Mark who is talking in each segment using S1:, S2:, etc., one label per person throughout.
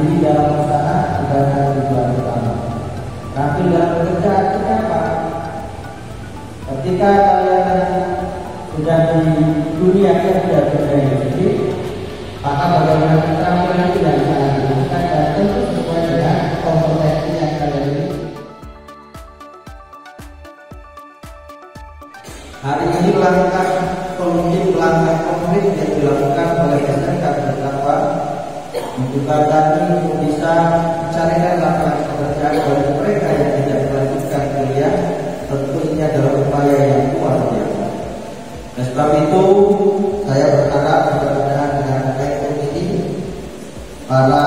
S1: mandiri dalam usaha bukan tujuan utama. Tapi dalam bekerja artinya apa? Ketika kalian sudah di dunia kerja ini, maka bagaimana keterampilan itu yang bisa dilakukan dan tentu sesuai dengan kompetensi yang kalian miliki. Hari ini langkah konkret yang dilakukan oleh SMK Bertakwa membuka kami untuk bisa mencarikan lapangan pekerjaan bagi mereka yang tidak melanjutkan kuliah. Tentu ini adalah upaya yang luar biasa. Oleh sebab itu, saya berharap mudah-mudahan dengan rekrut ini para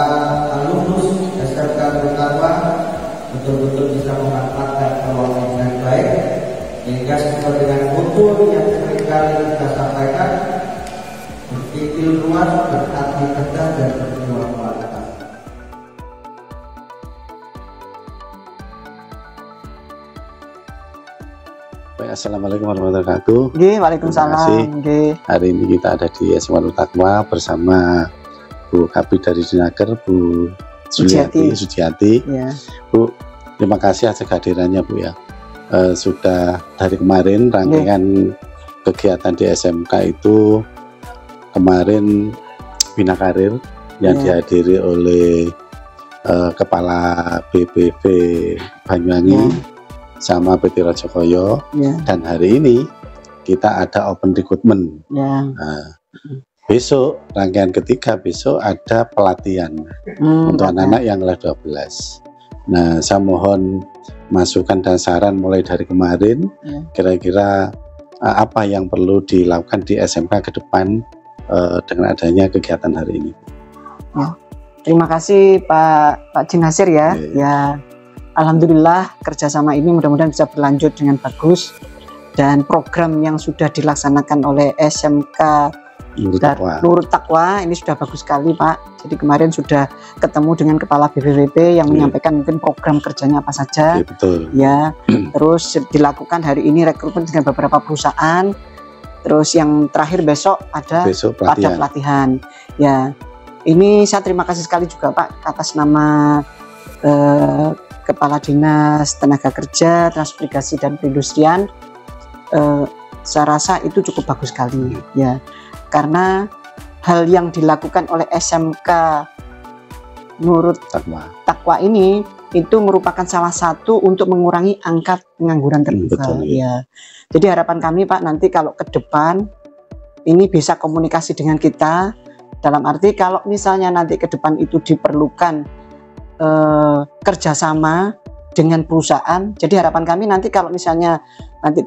S1: alumnus SMK Bertakwa betul-betul bisa memanfaatkan peluang dengan baik, sehingga sesuai dengan mutu yang seringkali kita sampaikan, berpikir luas, berarti tegas dan berjuang kualitas.
S2: Assalamualaikum warahmatullahi wabarakatuh.
S3: Waalaikumsalam.
S2: Hari ini kita ada di SMA Nurul Taqwa bersama Bu Kabid dari Dinaker, Bu Sujiati.
S3: Ya.
S2: Bu, terima kasih atas kehadirannya, Bu ya. Sudah dari kemarin rangkaian kegiatan di SMK itu kemarin Bina Karir yang dihadiri oleh Kepala BPV Banyuwangi sama PT Rajokoyo, dan hari ini kita ada open recruitment. Nah, besok rangkaian ketiga, besok ada pelatihan untuk anak-anak yang kelas 12. Nah, saya mohon masukan dan saran mulai dari kemarin, kira-kira apa yang perlu dilakukan di SMK ke depan dengan adanya kegiatan hari ini.
S3: Terima kasih Pak Jinasir ya. Alhamdulillah kerjasama ini mudah-mudahan bisa berlanjut dengan bagus, dan program yang sudah dilaksanakan oleh SMK Nurul Taqwa ini sudah bagus sekali Pak. Jadi kemarin sudah ketemu dengan Kepala BPWP yang menyampaikan mungkin program kerjanya apa saja.
S2: Betul.
S3: Terus dilakukan hari ini rekrutmen dengan beberapa perusahaan. Terus yang terakhir besok ada pelatihan. Ini saya terima kasih sekali juga Pak atas nama Kepala Dinas Tenaga Kerja, Transmigrasi dan Perindustrian. Saya rasa itu cukup bagus sekali karena hal yang dilakukan oleh SMK Nurul Taqwa ini itu merupakan salah satu untuk mengurangi angka pengangguran terbuka. Jadi harapan kami Pak, nanti kalau ke depan ini bisa komunikasi dengan kita, dalam arti kalau misalnya nanti ke depan itu diperlukan kerjasama dengan perusahaan. Jadi harapan kami nanti kalau misalnya nanti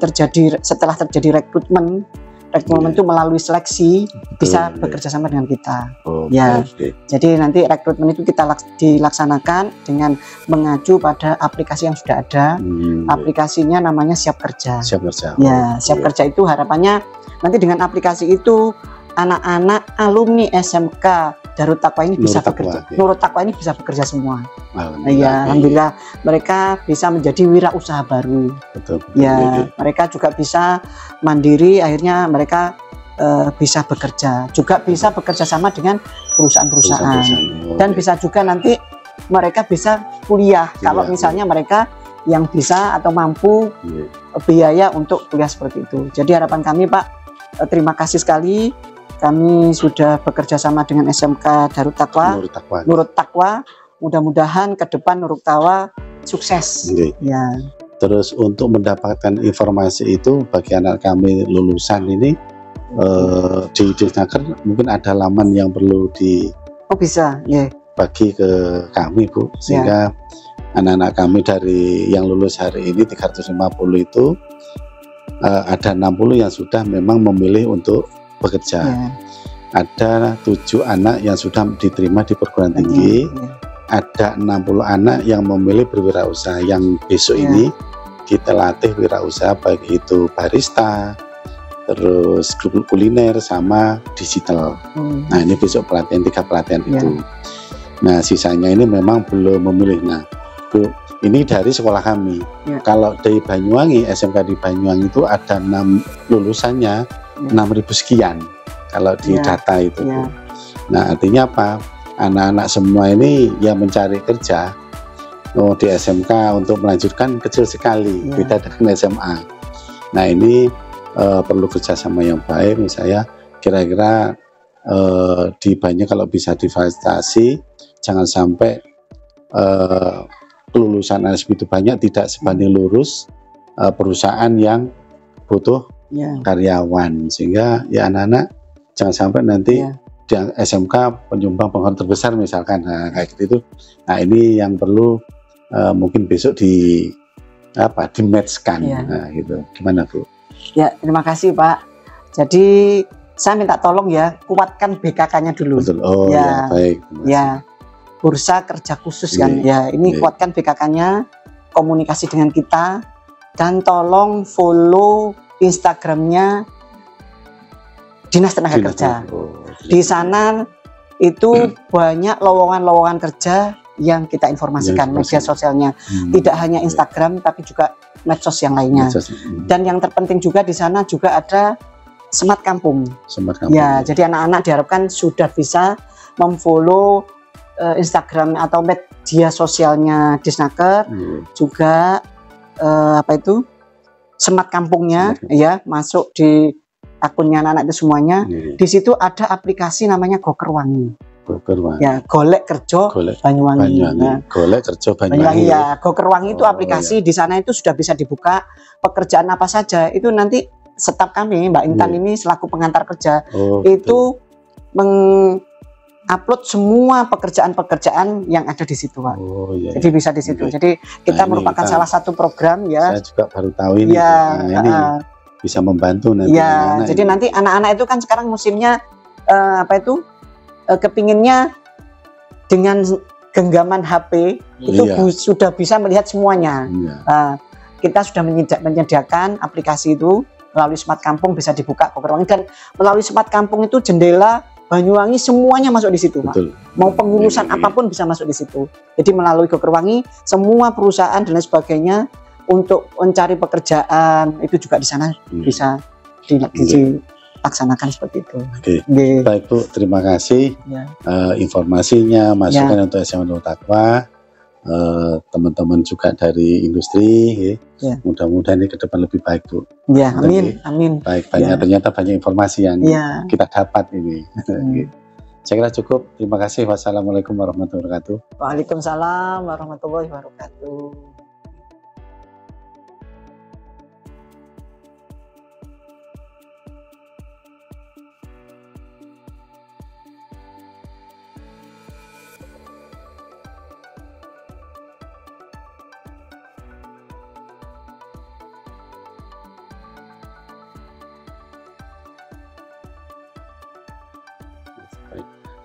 S3: setelah terjadi rekrutmen itu melalui seleksi bisa bekerja sama dengan kita. Jadi nanti rekrutmen itu kita dilaksanakan dengan mengacu pada aplikasi yang sudah ada. Aplikasinya namanya Siap Kerja. Siap Kerja itu harapannya nanti dengan aplikasi itu anak-anak alumni SMK Nurul Taqwa ini bisa bekerja. Nurul Taqwa ini bisa bekerja semua. Alhamdulillah mereka bisa menjadi wirausaha baru. Mereka juga bisa mandiri, akhirnya mereka bisa bekerja. Juga bisa bekerja sama dengan perusahaan-perusahaan. Dan bisa juga nanti mereka bisa kuliah. Kalau misalnya mereka yang bisa atau mampu biaya untuk kuliah seperti itu. Jadi harapan kami Pak, terima kasih sekali. Kami sudah bekerja sama dengan SMK Nurul Taqwa. Mudah-mudahan ke depan Nurul Taqwa sukses.
S2: Terus untuk mendapatkan informasi itu bagi anak kami lulusan ini di Dinaker mungkin ada laman yang perlu bagi ke kami Bu, sehingga anak-anak kami dari yang lulus hari ini 350 itu ada 60 yang sudah memang memilih untuk bekerja. Ada 7 anak yang sudah diterima di perguruan tinggi. Ada 60 anak yang memilih berwirausaha, yang besok ini kita latih wirausaha baik itu barista, terus kuliner sama digital. Nah ini besok pelatihan, 3 pelatihan itu. Nah sisanya ini memang belum memilih. Nah Bu, ini dari sekolah kami. Kalau dari Banyuwangi, SMK di Banyuwangi itu ada 6 lulusannya 6.000 sekian kalau di data itu. Nah artinya apa? anak-anak semua ini yang mencari kerja di SMK untuk melanjutkan kecil sekali, beda dengan SMA. Nah ini perlu kerjasama yang baik. Misalnya kira-kira di banyak kalau bisa difasilitasi, jangan sampai kelulusan ASB itu banyak tidak sebanding lurus perusahaan yang butuh karyawan, sehingga ya anak-anak jangan sampai nanti di SMK penyumbang pengangguran terbesar misalkan, nah kayak gitu. Nah ini yang perlu mungkin besok di matchkan, nah gitu. Gimana Bu?
S3: Ya terima kasih Pak. Jadi saya minta tolong ya kuatkan BKK-nya dulu.
S2: Betul. Oh ya baik.
S3: Ya bursa kerja khusus kan. Ya ini kuatkan BKK-nya, komunikasi dengan kita, dan tolong follow Instagramnya Dinas Tenaga Kerja. Di sana itu banyak lowongan-lowongan kerja yang kita informasikan, media sosialnya. Tidak hanya Instagram tapi juga medsos yang lainnya. Dan yang terpenting juga di sana juga ada Smart Kampung. Ya, jadi anak-anak diharapkan sudah bisa memfollow Instagram atau media sosialnya Disnaker, juga Smart Kampungnya, ya masuk di akunnya anak-anak itu semuanya. Di situ ada aplikasi namanya Gokerwangi. Ya, golek kerja Banyuwangi.
S2: Golek kerja Banyuwangi.
S3: Ya, Gokerwangi itu aplikasi di sana itu sudah bisa dibuka pekerjaan apa saja. Itu nanti staf kami Mbak Intan ini selaku pengantar kerja itu mengupload semua pekerjaan-pekerjaan yang ada di situ, Pak. Jadi bisa di situ. Jadi kita merupakan salah satu program ya.
S2: Saya juga baru tahu ini. Ini bisa membantu nanti.
S3: Ya, jadi nanti anak-anak itu kan sekarang musimnya kepinginnya dengan genggaman HP itu sudah bisa melihat semuanya. Kita sudah menyediakan aplikasi itu melalui Smart Kampung, bisa dibuka Gokerwangi, dan melalui Smart Kampung itu jendela Banyuwangi semuanya masuk di situ, Pak. Mau pengulusan apapun bisa masuk di situ. Jadi melalui Gokerwangi semua perusahaan dan lain sebagainya untuk mencari pekerjaan itu juga di sana bisa dilaksanakan seperti itu.
S2: Baik Bu, terima kasih informasinya, masukan untuk SMA Nurul Taqwa, teman-teman juga dari industri. Mudah-mudahan ini ke depan lebih baik Bu.
S3: Ya, amin.
S2: Baik, ternyata banyak informasi yang kita dapat ini. Saya kira cukup. Terima kasih. Wassalamualaikum warahmatullahi wabarakatuh.
S3: Waalaikumsalam warahmatullahi wabarakatuh.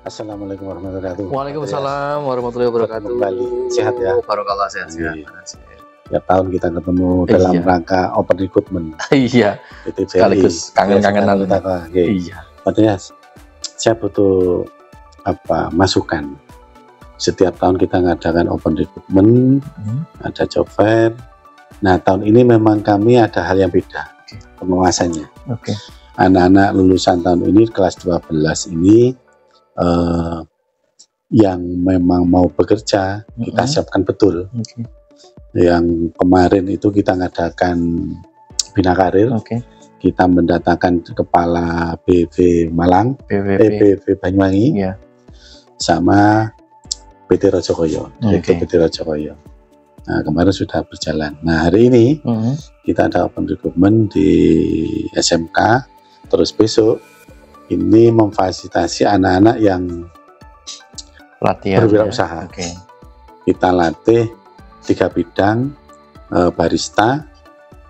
S2: Assalamualaikum warahmatullahi wabarakatuh.
S4: Waalaikumsalam warahmatullahi wabarakatuh.
S2: Kembali sehat ya.
S4: Barokallah, sehat.
S2: Ya tahun kita ketemu dalam rangka open recruitment.
S4: Iya.
S2: Itu
S4: sekaligus kangen-kangenan.
S2: Iya. Artinya saya butuh masukan. Setiap tahun kita ngadakan open recruitment, ada job fair. Nah tahun ini memang kami ada hal yang beda pengawasannya. Anak-anak lulusan tahun ini kelas 12 ini yang memang mau bekerja kita siapkan betul. Yang kemarin itu kita ngadakan Bina Karir, kita mendatangkan kepala BV Malang, BV Banyuwangi, sama PT Rajokoyo, PT Rajokoyo. Nah kemarin sudah berjalan. Nah hari ini kita ada open recruitment di SMK, terus besok ini memfasilitasi anak-anak yang berwirausaha. Kita latih 3 bidang, barista,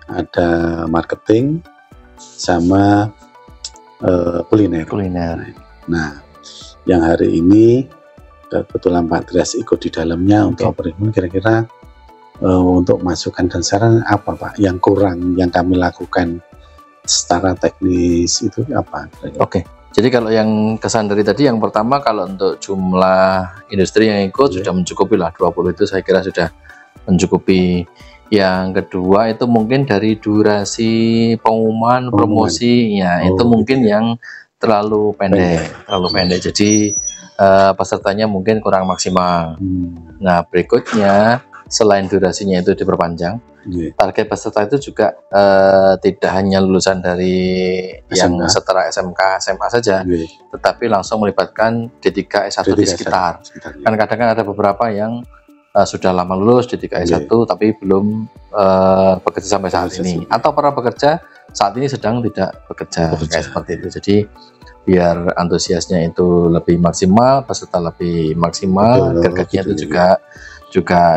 S2: ada marketing, sama kuliner. Nah, yang hari ini kebetulan Pak Trias ikut di dalamnya untuk operasi. Kira-kira untuk masukan dan saran apa Pak yang kurang yang kami lakukan secara teknis itu apa?
S4: Jadi kalau yang kesan dari tadi, yang pertama kalau untuk jumlah industri yang ikut sudah mencukupi lah, 20 itu saya kira sudah mencukupi. Yang kedua itu mungkin dari durasi pengumuman promosi, itu mungkin yang terlalu pendek. Jadi pesertanya mungkin kurang maksimal. Nah, berikutnya selain durasinya itu diperpanjang, target peserta itu juga tidak hanya lulusan dari yang setara SMK, SMA saja, tetapi langsung melibatkan D3 S1 di sekitar. Kan kadang kan ada beberapa yang sudah lama lulus D3 S1 tapi belum bekerja sampai saat ini, atau para pekerja saat ini sedang tidak bekerja. Kayak seperti itu. Jadi biar antusiasnya itu lebih maksimal, peserta lebih maksimal, gergetnya itu juga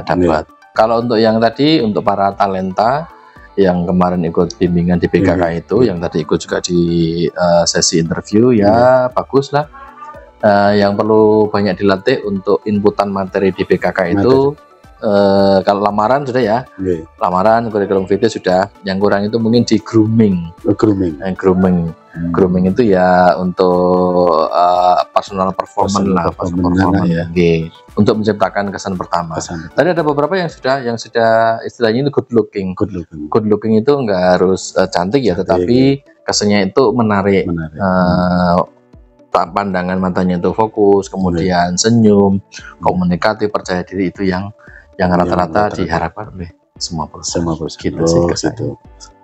S4: dapat. Kalau untuk yang tadi, untuk para talenta yang kemarin ikut bimbingan di BKK itu, yang tadi ikut juga di sesi interview, ya bagus lah. Yang perlu banyak dilatih untuk inputan materi di BKK itu, kalau lamaran sudah ya, lamaran, kurikulum vitae sudah. Yang kurang itu mungkin di grooming. Grooming itu ya untuk personal performance lah, untuk menciptakan kesan pertama. Tadi ada beberapa yang sudah istilahnya itu good looking. Good looking itu nggak harus cantik ya, tetapi kesannya itu menarik. Pandangan matanya itu fokus, kemudian senyum, komunikatif, percaya diri, itu yang rata-rata diharapkan oleh semua perusahaan. Gitu.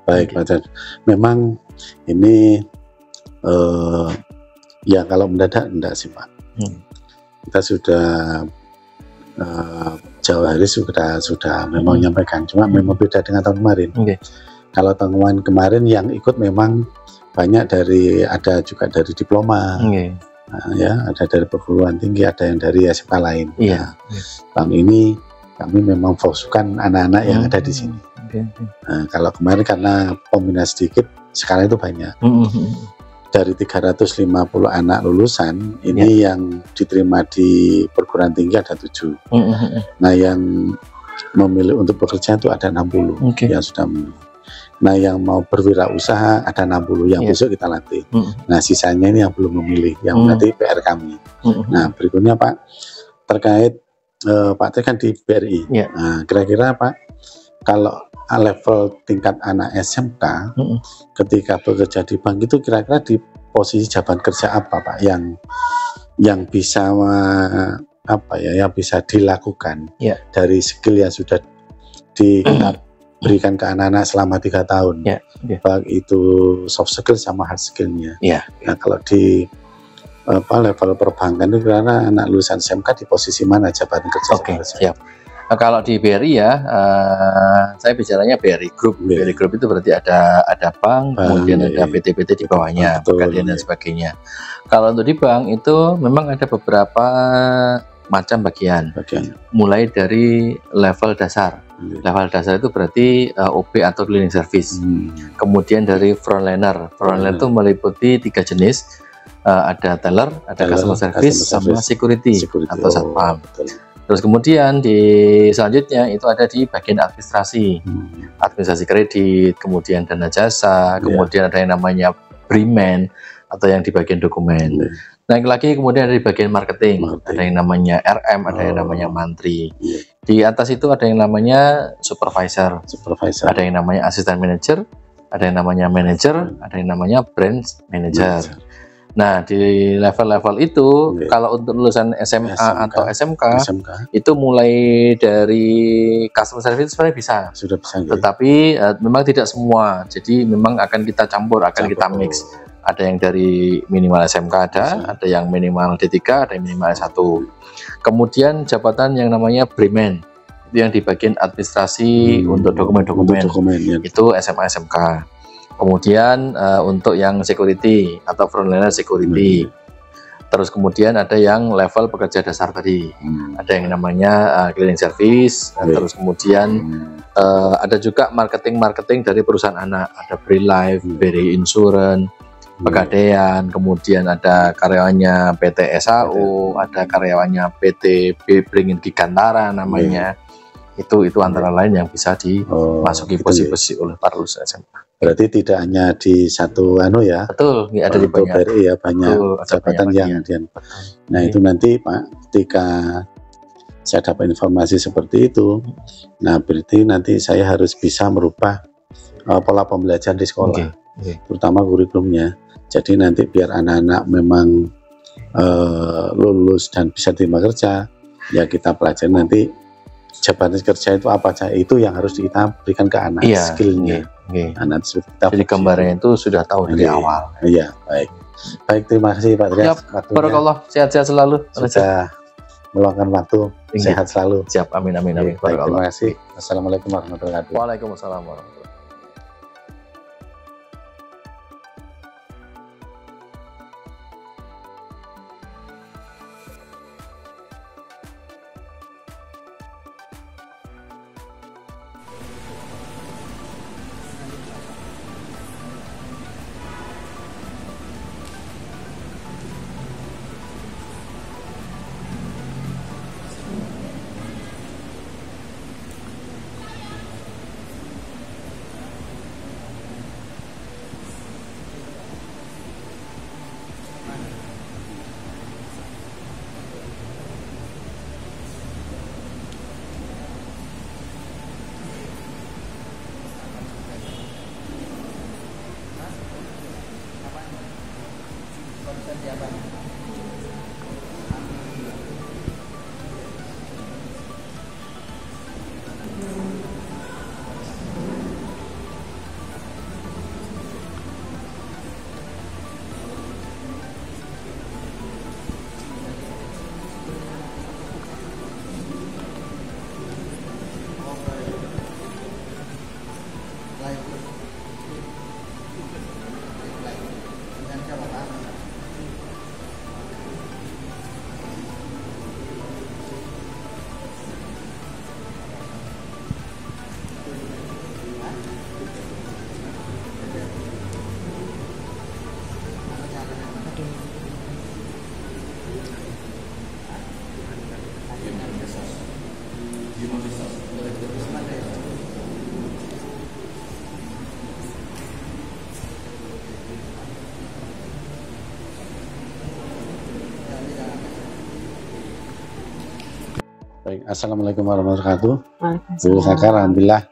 S2: Baik, Pak. Memang ini ya kalau mendadak enggak sih, Pak. Kita sudah jauh hari sudah memang menyampaikan, cuma memang beda dengan tahun kemarin. Kalau tahun kemarin yang ikut memang banyak ada juga dari diploma, ya, ada dari perguruan tinggi, ada yang dari SMK lain. Tahun ini kami memang fokuskan anak-anak yang ada di sini. Nah, kalau kemarin karena peminat sedikit, sekarang itu banyak. Dari 350 anak lulusan, ini yang diterima di perguruan tinggi ada 7. Nah, yang memilih untuk bekerja itu ada 60 yang sudah memilih. Nah, yang mau berwirausaha ada 60 yang besok kita latih. Nah, sisanya ini yang belum memilih, yang nanti PR kami. Nah, berikutnya Pak, terkait Pak Tri kan di BRI. Nah, kira-kira Pak, kalau level tingkat anak SMK ketika bekerja di bank itu kira-kira di posisi jabatan kerja apa Pak yang bisa yang bisa dilakukan dari skill yang sudah diberikan ke anak-anak selama 3 tahun, baik itu soft skill sama hard skillnya. Nah, kalau di level perbankan itu karena anak lulusan SMK di posisi mana jabatan kerja?
S4: Siap. Nah, kalau di BRI ya, saya bicaranya BRI Group. BRI Group itu berarti ada bank, kemudian ada PT-PT di bawahnya, pegadaian dan sebagainya. Kalau untuk di bank itu memang ada beberapa macam bagian. Mulai dari level dasar. Level dasar itu berarti OP atau cleaning service. Kemudian dari frontliner. Frontliner itu meliputi 3 jenis. Ada teller, ada customer service, sama security atau satpam. Terus kemudian selanjutnya itu ada di bagian administrasi, administrasi kredit, kemudian dana jasa, kemudian ada yang namanya Briman atau yang di bagian dokumen. Naik lagi kemudian ada di bagian marketing, ada yang namanya RM, ada yang namanya mantri. Di atas itu ada yang namanya supervisor, ada yang namanya asisten manager, ada yang namanya manager, ada yang namanya branch manager. Nah, di level-level itu kalau untuk lulusan SMA atau SMK itu mulai dari customer service sebenarnya sudah bisa, tetapi memang tidak semua. Jadi memang akan kita campur, kita mix. Ada yang dari minimal SMK ada yang minimal D3, ada yang minimal S1. Kemudian jabatan yang namanya Briman, itu yang di bagian administrasi untuk dokumen-dokumen, itu SMA SMK. Kemudian untuk yang security atau frontliner security, terus kemudian ada yang level pekerja dasar tadi, ada yang namanya cleaning service, terus kemudian ada juga marketing dari perusahaan anak, ada BRI Life, BRI Insurance, Pegadaian, kemudian ada karyawannya PT SAU, ada karyawannya PT Beringin Gigantara namanya. Itu antara lain yang bisa dimasuki posisi oleh para lulusan SMA.
S2: Berarti tidak hanya di satu ya.
S4: Betul, ada di banyak.
S2: BRI ya, banyak jabatan yang Nah, itu nanti Pak, ketika saya dapat informasi seperti itu, nah berarti nanti saya harus bisa merubah pola pembelajaran di sekolah. terutama kurikulumnya. Jadi nanti biar anak-anak memang lulus dan bisa terima kerja, ya kita pelajari nanti jabatan kerja itu apa saja, itu yang harus kita berikan ke anak, skillnya. Anak kita
S4: jadi gambarnya itu sudah tahu dari awal.
S2: Iya, baik, terima kasih Pak Trias.
S4: Barakallah, sehat-sehat selalu.
S2: Sudah meluangkan waktu, sehat selalu.
S4: Siap, amin.
S2: Baik, terima kasih. Assalamualaikum warahmatullahi wabarakatuh.
S4: Waalaikumsalam warahmatullahi wabarakatuh.
S2: Baik, assalamualaikum warahmatullahi wabarakatuh. Bu Sakar, alhamdulillah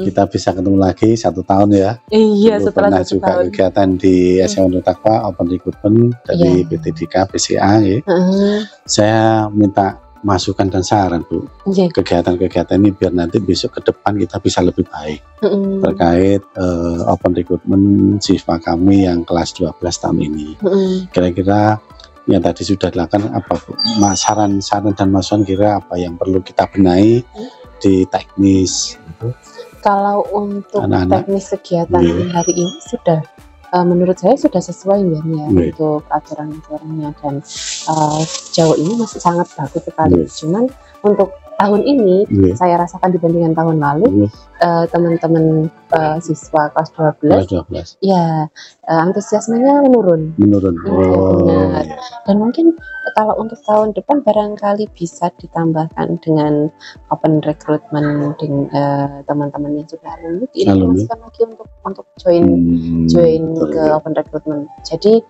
S2: kita bisa ketemu lagi 1 tahun ya.
S5: Iya,
S2: Dulu
S5: setelah
S2: pernah
S5: 1
S2: juga
S5: tahun.
S2: kegiatan di SMA Nurul Taqwa Open Recruitment dari PTDK PCA ya. Saya minta masukan dan saran Bu, kegiatan-kegiatan ini biar nanti besok ke depan kita bisa lebih baik terkait Open Recruitment siswa kami yang kelas 12 tahun ini. Kira-kira yang tadi sudah dilakukan apa Bu? Saran dan masukan kira apa yang perlu kita benahi di teknis gitu.
S5: Kalau untuk teknis kegiatan hari ini sudah menurut saya sudah sesuai ya untuk aturan-aturannya, dan sejauh ini masih sangat bagus sekali. Cuman untuk tahun ini saya rasakan dibandingkan tahun lalu teman-teman siswa kelas 12 ya antusiasmenya menurun. Benar. Dan mungkin kalau untuk tahun depan barangkali bisa ditambahkan dengan open recruitment dengan teman-teman yang sudah alumni, diinformasikan lagi untuk join ke open recruitment. Jadi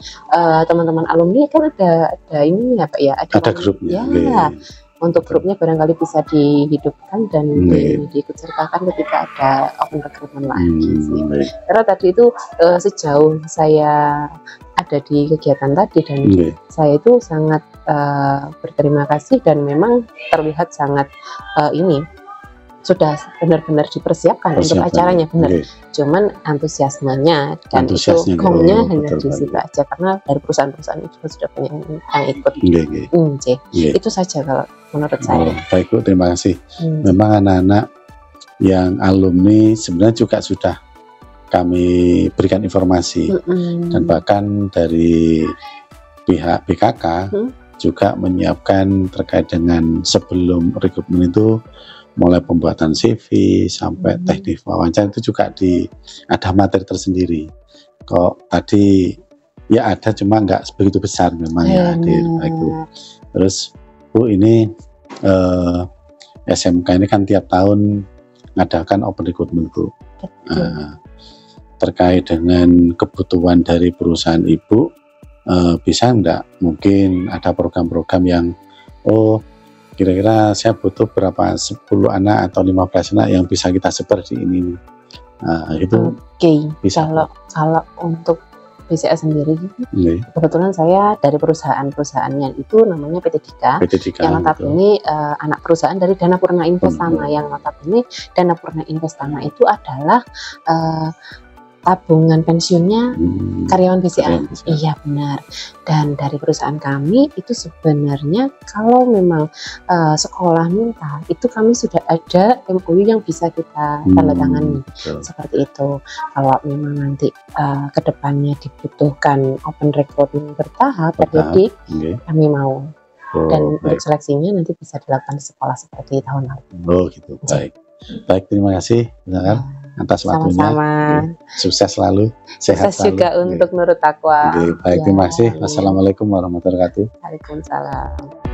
S5: teman-teman alumni kan ada ini ya Pak ya,
S2: ada grupnya.
S5: Untuk grupnya barangkali bisa dihidupkan dan diikutsertakan ketika ada open recruitment lagi sih. Karena tadi itu sejauh saya ada di kegiatan tadi dan saya itu sangat berterima kasih dan memang terlihat sangat ini sudah benar-benar dipersiapkan untuk acaranya benar. Cuman antusiasmenya dan itu gongnya hanya di situ aja karena dari perusahaan-perusahaan itu sudah banyak yang ikut. Itu saja kalau menurut saya.
S2: Baik Bu, terima kasih. Memang anak-anak yang alumni sebenarnya juga sudah kami berikan informasi dan bahkan dari pihak BKK juga menyiapkan terkait dengan sebelum rekrutmen itu mulai pembuatan CV sampai teknik wawancara itu juga ada materi tersendiri. Kok tadi ya ada cuma nggak begitu besar memang ya hadir. Baik Bu. Terus Bu ini SMK ini kan tiap tahun mengadakan open recruitment Bu. Terkait dengan kebutuhan dari perusahaan Ibu, bisa nggak mungkin ada program-program yang kira-kira saya butuh berapa 10 anak atau 15 anak yang bisa kita sebar di ini. Itu
S5: bisa. Kalau untuk BCA sendiri, kebetulan saya dari perusahaannya itu namanya PT Dika, yang notabene anak perusahaan dari Dana Purna Investama, yang notabene Dana Purna Investama itu adalah tabungan pensiunnya karyawan BCA. Iya benar. Dan dari perusahaan kami itu sebenarnya kalau memang sekolah minta, itu kami sudah ada MOU yang bisa kita tanda tangani. Seperti itu. Kalau memang nanti kedepannya dibutuhkan open recruitment bertahap, periodik, kami mau. Dan untuk seleksinya nanti bisa dilakukan di sekolah seperti tahun lalu.
S2: Oh gitu. Baik, terima kasih. Atas waktunya.
S5: Sama-sama.
S2: Sukses selalu, sehat
S5: sukses
S2: selalu.
S5: juga untuk Nurut Taqwa.
S2: Baik, terima kasih. Wassalamualaikum warahmatullahi wabarakatuh.
S5: Waalaikumsalam.